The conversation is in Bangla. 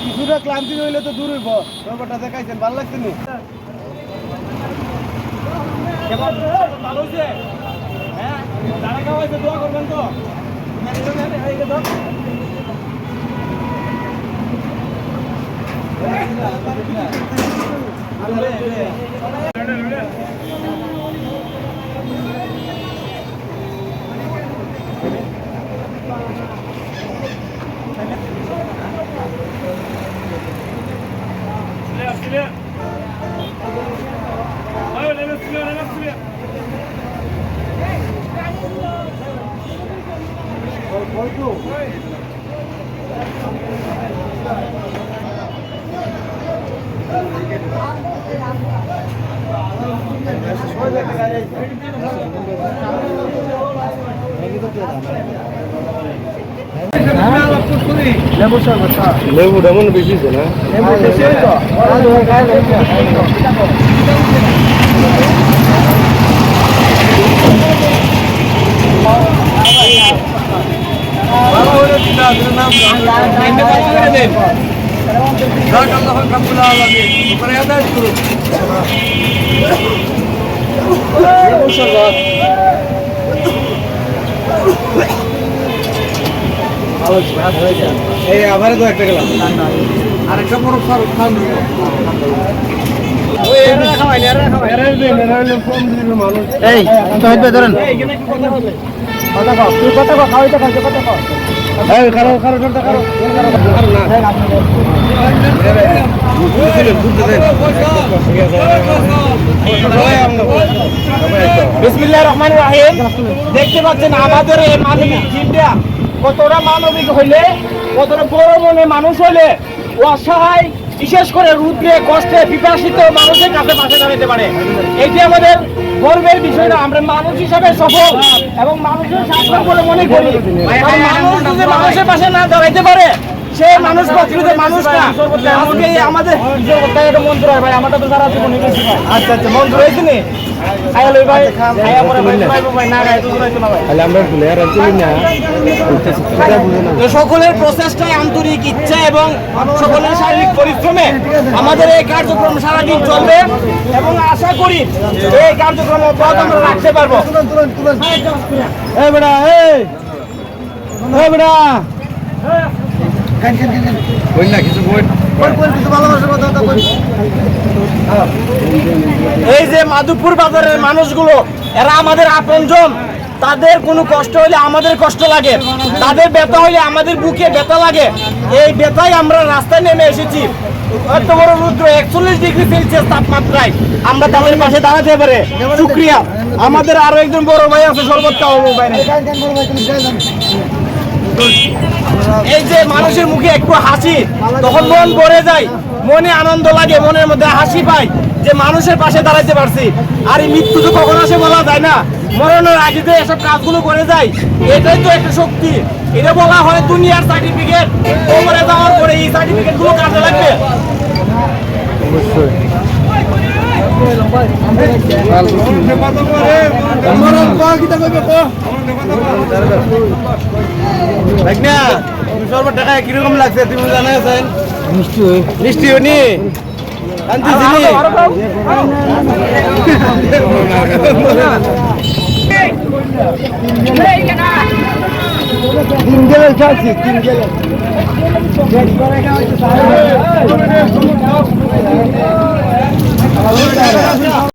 কিছুটা ক্লান্তি হইলে তো দূর হইব। ব্যাপারটা দেখাইছেন, ভালো লাগছে নি? ভালো হয়েছে। হ্যাঁ, যারা খাওয়াইছে দোয়া করবেন তো। লেবুটা মনে বেশি না? এই আবার তো একটা গেলাম আরেকটা বড় খান এই ধরেন কথা কও তুই কথা কও খাওয়াইতে খাইতে কথা কও এই কারো কারো কারো কারো না বিসমিল্লাহির রহমানির রহিম। দেখতে পাচ্ছেন আমাদের এই মানবিক চিন্তা কতটা মানবিক হইলে, কতটা বড় মনে মানুষ হইলে অসহায়, বিশেষ করে রুদ্রে কষ্টে পিপাসিত মানুষের কাছে পাশে দাঁড়াতে পারে। এটি আমাদের গর্বের বিষয় না। আমরা মানুষ হিসাবে সফল এবং মানুষের স্বার্থ বলে মনে করি। মানুষ যদি মানুষের পাশে না দাঁড়াইতে পারে সে মানুষ প্রকৃত মানুষ না। আজকে আমাদের একটা মন্ত্র হয় ভাই, আমারটা তো সারা জীবন হয়েছে ভাই। আচ্ছা আচ্ছা মন্ত্র হয়েছে নি সকলের প্রচেষ্টায়, আন্তরিক ইচ্ছা এবং সকলের শারীরিক পরিশ্রমে আমাদের এই কার্যক্রম সারাদিন চলবে এবং আশা করি এই কার্যক্রম অব্যাহত আমরা রাখতে পারবো। এই যে মাধবপুর বাজারের মানুষগুলো, এরা আমাদের আপনজন। তাদের কোনো কষ্ট হলে আমাদের কষ্ট লাগে, তাদের ব্যথা হলে আমাদের বুকে ব্যথা লাগে। এই ব্যথায় আমরা রাস্তায় নেমে এসেছি। এত বড় রুদ্র 41 ডিগ্রি সেলসিয়াস তাপমাত্রায় আমরা তাদের পাশে দাঁড়াতে পারে শুকরিয়া। আমাদের আরো একজন বড় ভাই আছে, সর্বোচ্চ এই যে মানুষের মুখে একটু হাসি, তখন মন ভরে যায়, মনে আনন্দ লাগে, মনের মধ্যে হাসি পাই যে মানুষের পাশে দাঁড়াইতে পারছি। আর এই মৃত্যু তো কখন আসে বলা যায় না, মরণের আগে যে এসব কাজগুলো করে যায় এটাই তো একটা শক্তি। এটা বলা হয় দুনিয়ার সার্টিফিকেট, ওপরে যাওয়ার পরে এই সার্টিফিকেট গুলো কাজে লাগবে। টাকা কিরকম লাগছে তুমি জানাইছেন? মিষ্টি হয়নি তিন গেলে খাচ্ছি, তিন গেলে